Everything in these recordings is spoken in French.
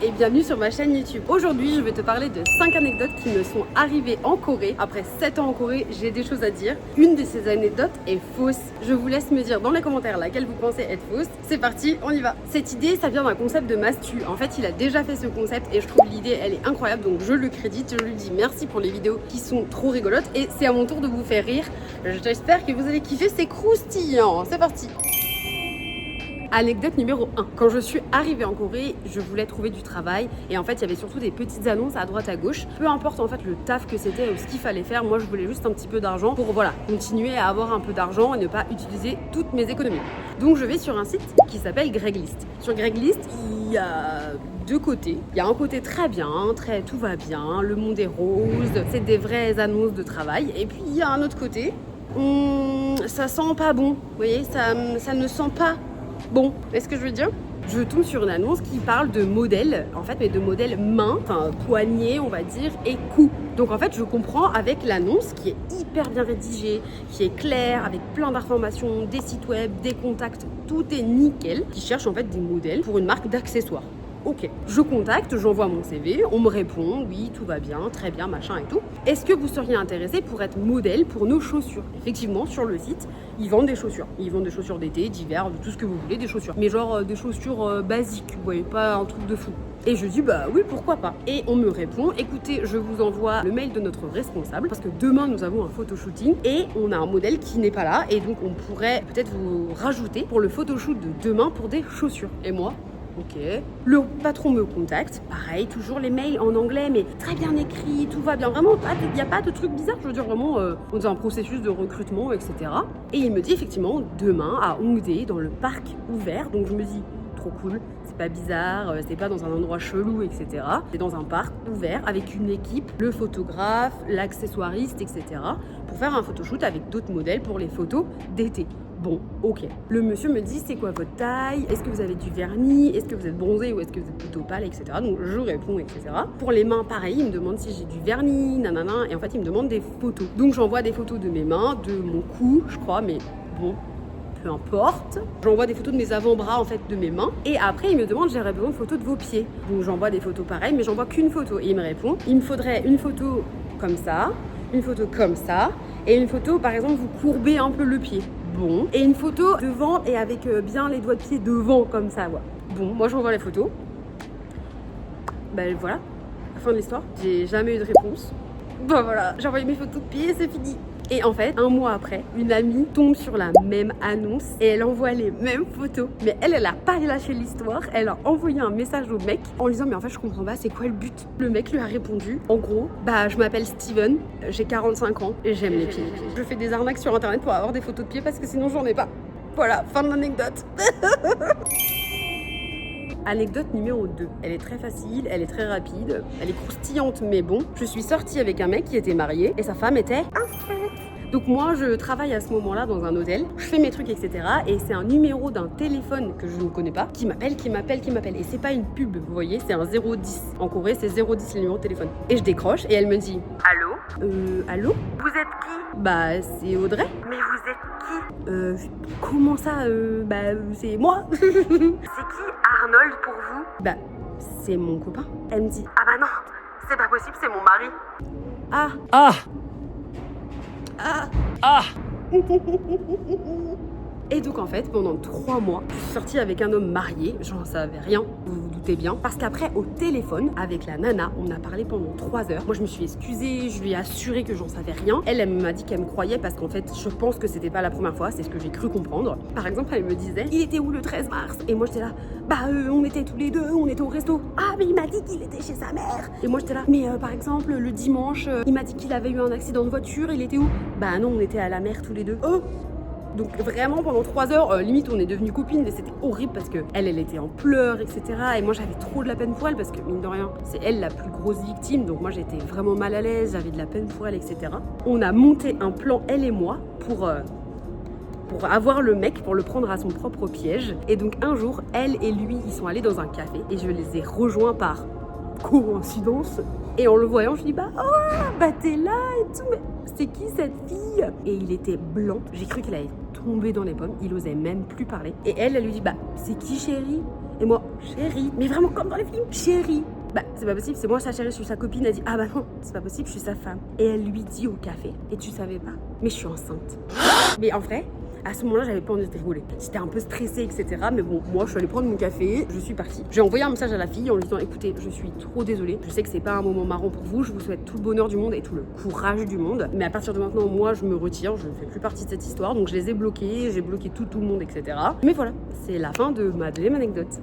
et bienvenue sur ma chaîne YouTube. Aujourd'hui, je vais te parler de 5 anecdotes qui me sont arrivées en Corée. Après 7 ans en Corée, j'ai des choses à dire. Une de ces anecdotes est fausse. Je vous laisse me dire dans les commentaires laquelle vous pensez être fausse. C'est parti, on y va. Cette idée, ça vient d'un concept de Mastu. En fait, il a déjà fait ce concept et je trouve l'idée, elle est incroyable. Donc je le crédite, je lui dis merci pour les vidéos qui sont trop rigolotes. Et c'est à mon tour de vous faire rire. J'espère que vous allez kiffer, c'est croustillant. C'est parti. Anecdote numéro 1. Quand je suis arrivée en Corée, je voulais trouver du travail et en fait il y avait surtout des petites annonces à droite à gauche. Peu importe en fait le taf que c'était ou ce qu'il fallait faire, moi je voulais juste un petit peu d'argent pour continuer à avoir un peu d'argent et ne pas utiliser toutes mes économies. Donc je vais sur un site qui s'appelle Craigslist. Sur Craigslist, il y a deux côtés. Il y a un côté très bien, tout va bien, le monde est rose, c'est des vraies annonces de travail. Et puis il y a un autre côté, ça sent pas bon. Vous voyez, ça ne sent pas bon, est-ce que je veux dire? Je tombe sur une annonce qui parle de modèles, en fait, mais de modèles mains, enfin poignets, on va dire, et cou. Donc en fait, je comprends avec l'annonce qui est hyper bien rédigée, qui est claire, avec plein d'informations, des sites web, des contacts, tout est nickel, qui cherche en fait des modèles pour une marque d'accessoires. Ok, je contacte, j'envoie mon CV, on me répond, oui, tout va bien, très bien, machin et tout. Est-ce que vous seriez intéressé pour être modèle pour nos chaussures? Effectivement, sur le site, ils vendent des chaussures. Ils vendent des chaussures d'été, d'hiver, de tout ce que vous voulez, des chaussures. Mais genre des chaussures basiques, vous voyez, pas un truc de fou. Et je dis bah oui, pourquoi pas. Et on me répond, écoutez, je vous envoie le mail de notre responsable parce que demain nous avons un photoshooting et on a un modèle qui n'est pas là et donc on pourrait peut-être vous rajouter pour le photoshoot de demain pour des chaussures. Et moi, ok. Le patron me contacte, pareil, toujours les mails en anglais, mais très bien écrit, tout va bien. Vraiment, il n'y a pas de truc bizarre. Je veux dire, vraiment, on est en processus de recrutement, etc. Et il me dit effectivement, demain, à Hongdae, dans le parc ouvert. Donc je me dis, trop cool, c'est pas bizarre, c'est pas dans un endroit chelou, etc. C'est dans un parc ouvert avec une équipe, le photographe, l'accessoiriste, etc. pour faire un photoshoot avec d'autres modèles pour les photos d'été. Bon, ok. Le monsieur me dit, c'est quoi votre taille? Est-ce que vous avez du vernis? Est-ce que vous êtes bronzé ou est-ce que vous êtes plutôt pâle, etc. Donc je réponds, etc. Pour les mains, pareil, il me demande si j'ai du vernis, nanana. Et en fait, il me demande des photos. Donc j'envoie des photos de mes mains, de mon cou, je crois, mais bon, peu importe. J'envoie des photos de mes avant-bras, en fait, de mes mains. Et après, il me demande, j'aurais besoin de photos de vos pieds. Donc j'envoie des photos pareilles, mais j'envoie qu'une photo. Et il me répond, il me faudrait une photo comme ça, une photo comme ça, et une photo, par exemple, vous courbez un peu le pied. Bon. Et une photo devant et avec bien les doigts de pied devant comme ça. Ouais. Bon, moi j'envoie les photos. Ben voilà, fin de l'histoire. J'ai jamais eu de réponse. Ben voilà, j'ai envoyé mes photos de pied et c'est fini. Et en fait, un mois après, une amie tombe sur la même annonce et elle envoie les mêmes photos. Mais elle a pas lâché l'histoire. Elle a envoyé un message au mec en lui disant mais en fait je comprends pas, c'est quoi le but? Le mec lui a répondu, en gros, bah je m'appelle Steven, j'ai 45 ans et j'aime les pieds. Je fais des arnaques sur internet pour avoir des photos de pieds parce que sinon j'en ai pas. Voilà, fin de l'anecdote. Anecdote numéro 2. Elle est très facile, elle est très rapide, elle est croustillante mais bon. Je suis sortie avec un mec qui était marié et sa femme était enceinte. Donc moi je travaille à ce moment-là dans un hôtel, je fais mes trucs etc. Et c'est un numéro d'un téléphone que je ne connais pas qui m'appelle. Et c'est pas une pub, vous voyez, c'est un 010. En Corée c'est 010 le numéro de téléphone. Et je décroche et elle me dit allô? Allô? Vous êtes qui? Bah c'est Audrey. Mais vous êtes qui? Comment ça? Bah c'est moi. C'est qui Arnold pour vous? Bah c'est mon copain. Elle me dit Ah bah non, c'est pas possible, c'est mon mari. ah. Ah! Ah. Ah! Et donc en fait, pendant 3 mois, je suis sortie avec un homme marié, j'en savais rien, vous vous doutez bien. Parce qu'après, au téléphone, avec la nana, on a parlé pendant 3 heures. Moi, je me suis excusée, je lui ai assuré que j'en savais rien. Elle m'a dit qu'elle me croyait parce qu'en fait, je pense que c'était pas la première fois, c'est ce que j'ai cru comprendre. Par exemple, elle me disait, il était où le 13 mars? Et moi, j'étais là, on était tous les deux, on était au resto. Ah, mais il m'a dit qu'il était chez sa mère. Et moi, j'étais là, mais par exemple, le dimanche, il m'a dit qu'il avait eu un accident de voiture, il était où? Bah non, on était à la mer tous les deux. Oh! Donc vraiment pendant 3 heures, limite on est devenues copines et c'était horrible parce que elle était en pleurs, etc. Et moi j'avais trop de la peine pour elle parce que mine de rien, c'est elle la plus grosse victime. Donc moi j'étais vraiment mal à l'aise, j'avais de la peine pour elle, etc. On a monté un plan, elle et moi, pour avoir le mec, pour le prendre à son propre piège. Et donc un jour, elle et lui, ils sont allés dans un café et je les ai rejoints par coïncidence. Et en le voyant, je dis t'es là et tout, mais c'est qui cette fille? Et il était blanc, j'ai cru qu'il allait tomber dans les pommes, il osait même plus parler. Et elle lui dit c'est qui chérie? Et moi, chérie, mais vraiment comme dans les films, chérie. Bah, c'est pas possible, c'est moi sa chérie, je suis sa copine. Elle dit, ah bah non, c'est pas possible, je suis sa femme. Et elle lui dit au café, et tu savais pas, mais je suis enceinte. Mais en vrai, à ce moment-là, j'avais pas envie de rigoler. J'étais un peu stressée, etc. Mais bon, moi, je suis allée prendre mon café, je suis partie. J'ai envoyé un message à la fille en lui disant, écoutez, je suis trop désolée. Je sais que c'est pas un moment marrant pour vous. Je vous souhaite tout le bonheur du monde et tout le courage du monde. Mais à partir de maintenant, moi, je me retire. Je ne fais plus partie de cette histoire. Donc, je les ai bloqués. J'ai bloqué tout le monde, etc. Mais voilà, c'est la fin de ma deuxième anecdote.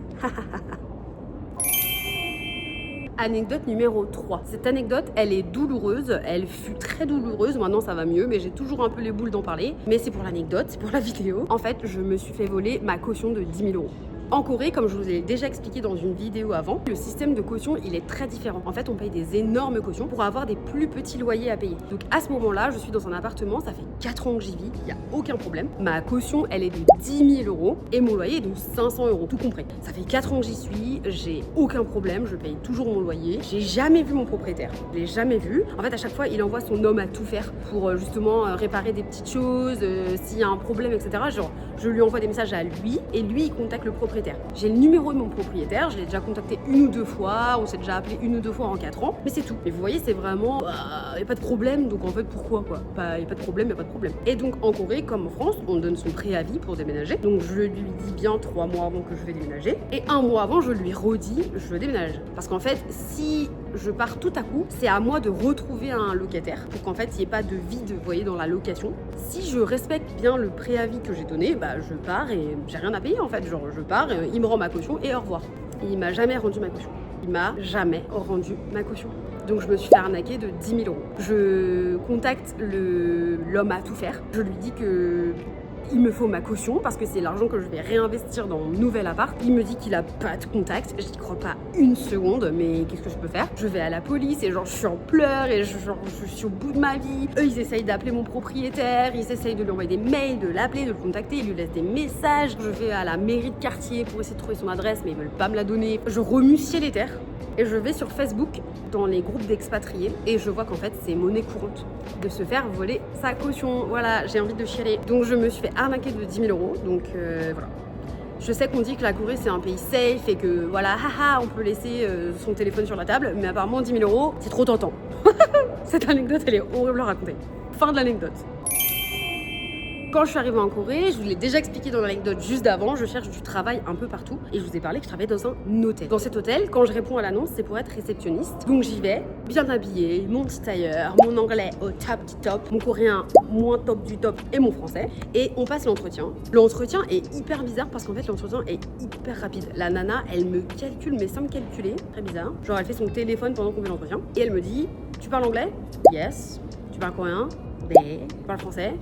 Anecdote numéro 3. Cette anecdote, elle est douloureuse, elle fut très douloureuse, maintenant ça va mieux, mais j'ai toujours un peu les boules d'en parler. Mais c'est pour l'anecdote, c'est pour la vidéo. En fait, je me suis fait voler ma caution de 10 000 €. En Corée, comme je vous ai déjà expliqué dans une vidéo avant, le système de caution, il est très différent. En fait, on paye des énormes cautions pour avoir des plus petits loyers à payer. Donc à ce moment-là, je suis dans un appartement, ça fait 4 ans que j'y vis, il n'y a aucun problème. Ma caution, elle est de 10 000 € et mon loyer est de 500 €, tout compris. Ça fait 4 ans que j'y suis, j'ai aucun problème, je paye toujours mon loyer. J'ai jamais vu mon propriétaire, je l'ai jamais vu. En fait, à chaque fois, il envoie son homme à tout faire pour justement réparer des petites choses, s'il y a un problème, etc. Genre, je lui envoie des messages à lui et lui, il contacte le propriétaire. J'ai le numéro de mon propriétaire, je l'ai déjà contacté 1 ou 2 fois, on s'est déjà appelé 1 ou 2 fois en 4 ans, mais c'est tout. Et vous voyez, c'est vraiment, y a pas de problème, donc en fait, pourquoi quoi? Y a pas de problème, y a pas de problème. Et donc en Corée, comme en France, on donne son préavis pour déménager. Donc je lui dis bien 3 mois avant que je vais déménager. Et 1 mois avant, je lui redis, je déménage. Parce qu'en fait, si je pars tout à coup, c'est à moi de retrouver un locataire pour qu'en fait, il n'y ait pas de vide, vous voyez, dans la location. Si je respecte bien le préavis que j'ai donné, je pars et j'ai rien à payer en fait. Genre, je pars, il me rend ma caution et au revoir. Il m'a jamais rendu ma caution. Il m'a jamais rendu ma caution. Donc je me suis fait arnaquer de 10 000 €. Je contacte l'homme à tout faire. Je lui dis que il me faut ma caution parce que c'est l'argent que je vais réinvestir dans mon nouvel appart. Il me dit qu'il a pas de contact. J'y crois pas une seconde, mais qu'est-ce que je peux faire? Je vais à la police et genre je suis en pleurs et je suis au bout de ma vie. Eux, ils essayent d'appeler mon propriétaire, ils essayent de lui envoyer des mails, de l'appeler, de le contacter, ils lui laissent des messages. Je vais à la mairie de quartier pour essayer de trouver son adresse, mais ils veulent pas me la donner. Je remue ciel et terre. Et je vais sur Facebook dans les groupes d'expatriés et je vois qu'en fait c'est monnaie courante de se faire voler sa caution. Voilà, j'ai envie de chialer. Donc je me suis fait arnaquer de 10 000 €. Donc voilà. Je sais qu'on dit que la Corée c'est un pays safe et que voilà, haha, on peut laisser son téléphone sur la table, mais apparemment 10 000 € c'est trop tentant. Cette anecdote elle est horrible à raconter. Fin de l'anecdote. Quand je suis arrivée en Corée, je vous l'ai déjà expliqué dans l'anecdote juste d'avant, je cherche du travail un peu partout et je vous ai parlé que je travaillais dans un hôtel. Dans cet hôtel, quand je réponds à l'annonce, c'est pour être réceptionniste. Donc j'y vais, bien habillée, mon petit tailleur, mon anglais au top du top, mon coréen moins top du top et mon français. Et on passe l'entretien. L'entretien est hyper bizarre parce qu'en fait l'entretien est hyper rapide. La nana, elle me calcule, mais sans me calculer, très bizarre. Genre elle fait son téléphone pendant qu'on fait l'entretien et elle me dit, tu parles anglais? Yes. Tu parles coréen? Tu parles français?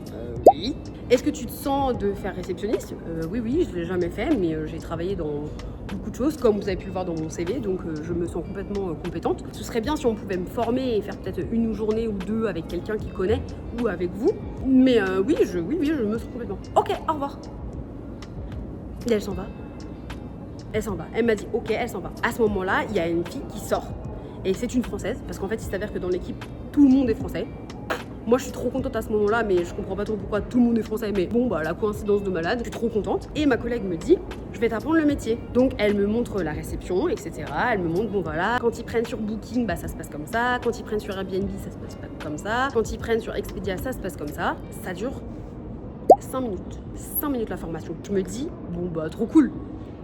Oui. Est-ce que tu te sens de faire réceptionniste? Oui, je l'ai jamais fait, mais j'ai travaillé dans beaucoup de choses, comme vous avez pu le voir dans mon CV, donc je me sens complètement compétente. Ce serait bien si on pouvait me former et faire peut-être une journée ou deux avec quelqu'un qui connaît ou avec vous. Mais oui, je me sens complètement. Ok, au revoir. Et elle s'en va. Elle s'en va. Elle m'a dit ok, elle s'en va. À ce moment-là, il y a une fille qui sort. Et c'est une Française, parce qu'en fait, il s'avère que dans l'équipe, tout le monde est français. Moi, je suis trop contente à ce moment-là, mais je comprends pas trop pourquoi tout le monde est français. Mais bon, la coïncidence de malade, je suis trop contente. Et ma collègue me dit, je vais t'apprendre le métier. Donc, elle me montre la réception, etc. Elle me montre, bon voilà, quand ils prennent sur Booking, ça se passe comme ça. Quand ils prennent sur Airbnb, ça se passe pas comme ça. Quand ils prennent sur Expedia, ça se passe comme ça. Ça dure 5 minutes. 5 minutes la formation. Je me dis, bon trop cool.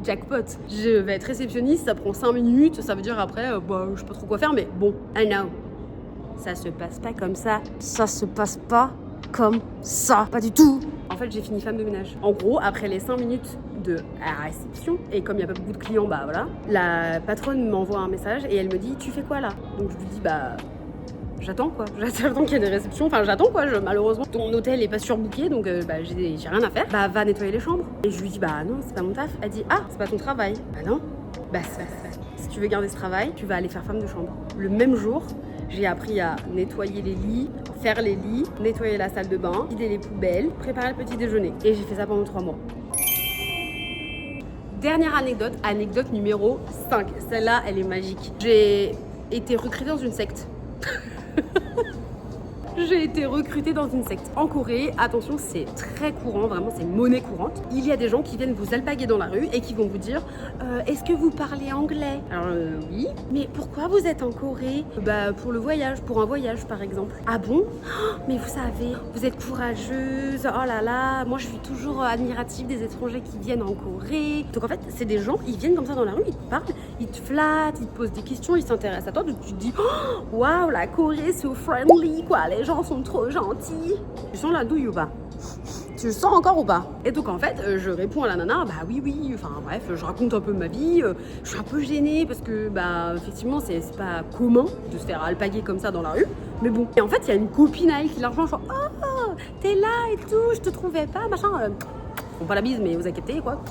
Jackpot. Je vais être réceptionniste, ça prend 5 minutes. Ça veut dire après, je sais pas trop quoi faire, mais bon, I know. Ça se passe pas comme ça. Ça se passe pas comme ça. Pas du tout. En fait, j'ai fini femme de ménage. En gros, après les 5 minutes de la réception, et comme il n'y a pas beaucoup de clients, voilà, la patronne m'envoie un message et elle me dit, tu fais quoi là? Donc je lui dis, j'attends quoi. J'attends qu'il y ait des réceptions. Enfin, j'attends quoi. Malheureusement, ton hôtel est pas surbooké, donc j'ai rien à faire. Va nettoyer les chambres. Et je lui dis, non, c'est pas mon taf. Elle dit, c'est pas ton travail. Non. Si tu veux garder ce travail, tu vas aller faire femme de chambre. Le même jour, j'ai appris à nettoyer les lits, faire les lits, nettoyer la salle de bain, vider les poubelles, préparer le petit déjeuner. Et j'ai fait ça pendant 3 mois. Dernière anecdote numéro 5. Celle-là, elle est magique. J'ai été recrutée dans une secte. J'ai été recrutée dans une secte en Corée. Attention, c'est très courant, vraiment, c'est monnaie courante. Il y a des gens qui viennent vous alpaguer dans la rue et qui vont vous dire est-ce que vous parlez anglais? Alors oui. Mais pourquoi vous êtes en Corée? Bah pour le voyage, pour un voyage par exemple. Ah bon? Oh, mais vous savez, vous êtes courageuse. Oh là là, moi je suis toujours admirative des étrangers qui viennent en Corée. Donc en fait, c'est des gens, ils viennent comme ça dans la rue, ils te parlent, ils te flattent, ils te posent des questions, ils s'intéressent à toi. Donc tu te dis waouh, la Corée, so friendly quoi, les gens sont trop gentils. Tu sens la douille ou pas? Tu le sens encore ou pas? Et donc en fait, je réponds à la nana, bah oui, enfin bref, je raconte un peu ma vie, je suis un peu gênée parce que bah effectivement c'est pas commun de se faire alpaguer comme ça dans la rue, mais bon. Et en fait, il y a une copine à elle qui la rejoint, genre oh, t'es là et tout, je te trouvais pas, machin. Bon, pas la bise, mais vous avez capté quoi.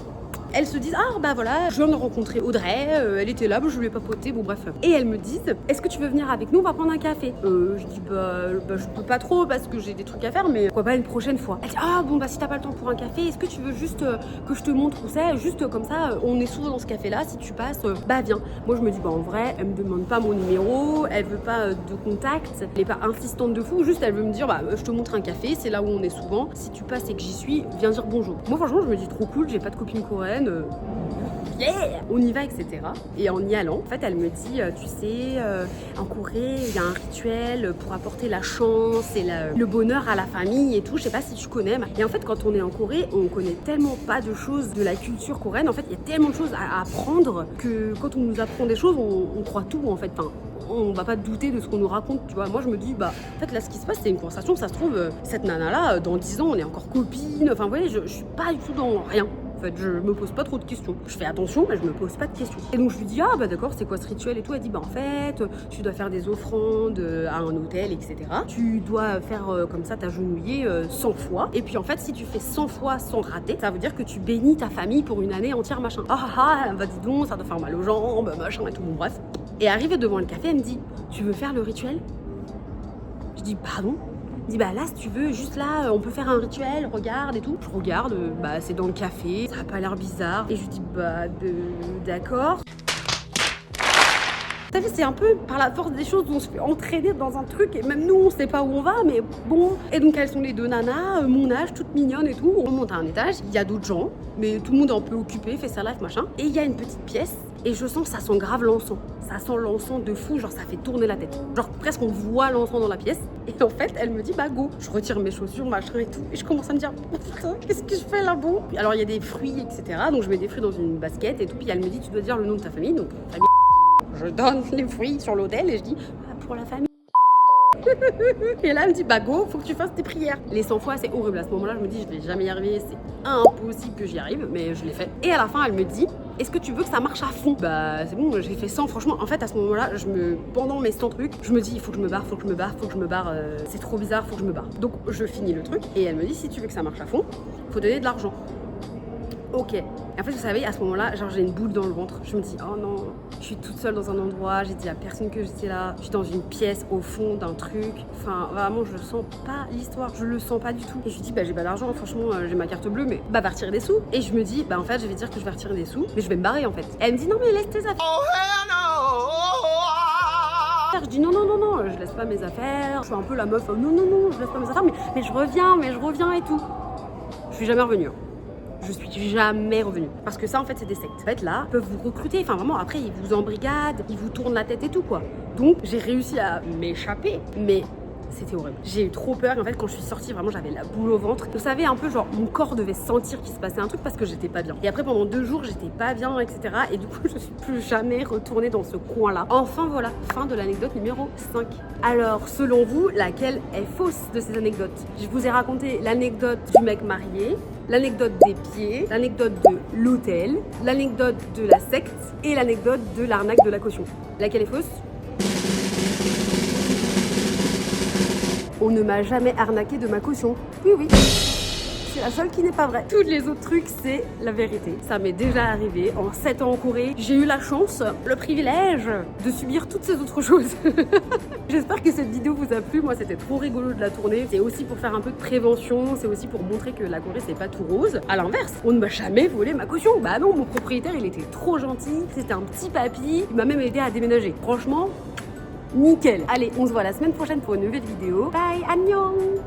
Elles se disent ah bah voilà, je viens de rencontrer Audrey, elle était là, je lui ai papoté, bon bref. Et elles me disent est-ce que tu veux venir avec nous, on va prendre un café. Je dis bah je peux pas trop parce que j'ai des trucs à faire, mais pourquoi pas une prochaine fois. Elle dit ah bon bah si t'as pas le temps pour un café, est-ce que tu veux juste que je te montre où c'est, juste comme ça, on est souvent dans ce café là, si tu passes, bah viens. Moi je me dis bah en vrai, elle me demande pas mon numéro, elle veut pas de contact, elle est pas insistante de fou, juste elle veut me dire bah je te montre un café, c'est là où on est souvent, si tu passes et que j'y suis, viens dire bonjour. Moi franchement je me dis trop cool, j'ai pas de copine coréenne. Yeah, on y va, etc. Et en y allant, en fait, elle me dit, tu sais, en Corée, il y a un rituel pour apporter la chance et le bonheur à la famille et tout. Je sais pas si tu connais. Et en fait, quand on est en Corée, on connaît tellement pas de choses de la culture coréenne. En fait, il y a tellement de choses à apprendre que quand on nous apprend des choses, on croit tout, en fait. Enfin, on va pas douter de ce qu'on nous raconte, tu vois. Moi, je me dis, bah, en fait, là, ce qui se passe, c'est une conversation. Ça se trouve, cette nana-là, dans 10 ans, on est encore copines. Enfin, vous voyez, je suis pas du tout dans rien. En fait, je me pose pas trop de questions. Je fais attention, mais je me pose pas de questions. Et donc je lui dis ah bah d'accord, c'est quoi ce rituel et tout. Elle dit bah en fait, tu dois faire des offrandes à un hôtel, etc. Tu dois faire comme ça t'agenouiller 100 fois. Et puis en fait, si tu fais 100 fois sans rater, ça veut dire que tu bénis ta famille pour une année entière, machin. Bah dis donc, ça doit faire mal aux jambes, machin et tout. Bon bref. Et arrivée devant le café, elle me dit tu veux faire le rituel? Je dis pardon? Il dit bah là si tu veux, juste là on peut faire un rituel, regarde et tout. Je regarde, bah c'est dans le café, ça a pas l'air bizarre. Et je lui dis bah d'accord. T'as vu, c'est un peu par la force des choses, on se fait entraîner dans un truc et même nous on sait pas où on va, mais bon. Et donc elles sont les deux nanas, mon âge, toutes mignonnes et tout. On monte à un étage, il y a d'autres gens, mais tout le monde est un peu occupé, fait sa life machin. Et il y a une petite pièce et je sens que ça sent grave l'encens. Ça sent l'encens de fou, genre ça fait tourner la tête. Genre presque on voit l'encens dans la pièce. Et en fait elle me dit bah go. Je retire mes chaussures, machin et tout. Et je commence à me dire putain, qu'est-ce que je fais là bon. Alors il y a des fruits, etc. Donc je mets des fruits dans une basket et tout. Puis elle me dit tu dois dire le nom de ta famille. Donc famille. Je donne les fruits sur l'autel et je dis pour la famille. Et là elle me dit bah go, faut que tu fasses tes prières. Les 100 fois c'est horrible. À ce moment là je me dis je vais jamais y arriver, c'est impossible que j'y arrive, mais je l'ai fait. Et à la fin elle me dit est-ce que tu veux que ça marche à fond? Bah c'est bon, j'ai fait 100. Franchement en fait à ce moment là pendant mes 100 trucs je me dis il faut que je me barre, c'est trop bizarre, faut que je me barre. Donc je finis le truc et elle me dit si tu veux que ça marche à fond, faut donner de l'argent. Ok. Et en fait, vous savez, à ce moment-là, genre j'ai une boule dans le ventre. Je me dis, oh non, je suis toute seule dans un endroit, j'ai dit à personne que j'étais là. Je suis dans une pièce au fond d'un truc. Enfin, vraiment, je sens pas l'histoire, je le sens pas du tout. Et je lui dis, bah j'ai pas d'argent, franchement, j'ai ma carte bleue, mais bah va retirer des sous. Et je me dis, bah en fait, je vais dire que je vais retirer des sous, mais je vais me barrer en fait. Et elle me dit, non, mais laisse tes affaires. Oh hell no. Je dis non, je laisse pas mes affaires. Je suis un peu la meuf, non, je laisse pas mes affaires, mais je reviens et tout. Je suis jamais revenue. Je suis jamais revenue. Parce que ça, en fait, c'est des sectes. En fait, là, ils peuvent vous recruter. Enfin, vraiment, après, ils vous embrigadent, ils vous tournent la tête et tout, quoi. Donc, j'ai réussi à m'échapper, mais c'était horrible. J'ai eu trop peur. Et en fait, quand je suis sortie, vraiment, j'avais la boule au ventre. Vous savez, un peu, genre, mon corps devait sentir qu'il se passait un truc parce que j'étais pas bien. Et après, pendant 2 jours, j'étais pas bien, etc. Et du coup, je suis plus jamais retournée dans ce coin-là. Enfin, voilà, fin de l'anecdote numéro 5. Alors, selon vous, laquelle est fausse de ces anecdotes? Je vous ai raconté l'anecdote du mec marié, l'anecdote des pieds, l'anecdote de l'hôtel, l'anecdote de la secte et l'anecdote de l'arnaque de la caution. Laquelle est fausse? On ne m'a jamais arnaqué de ma caution. Oui. C'est la seule qui n'est pas vraie. Tous les autres trucs, c'est la vérité. Ça m'est déjà arrivé. En 7 ans en Corée, j'ai eu la chance, le privilège de subir toutes ces autres choses. J'espère que cette vidéo vous a plu. Moi, c'était trop rigolo de la tourner. C'est aussi pour faire un peu de prévention. C'est aussi pour montrer que la Corée, c'est pas tout rose. À l'inverse, on ne m'a jamais volé ma caution. Bah non, mon propriétaire, il était trop gentil. C'était un petit papy. Il m'a même aidé à déménager. Franchement, nickel. Allez, on se voit la semaine prochaine pour une nouvelle vidéo. Bye, annyeong.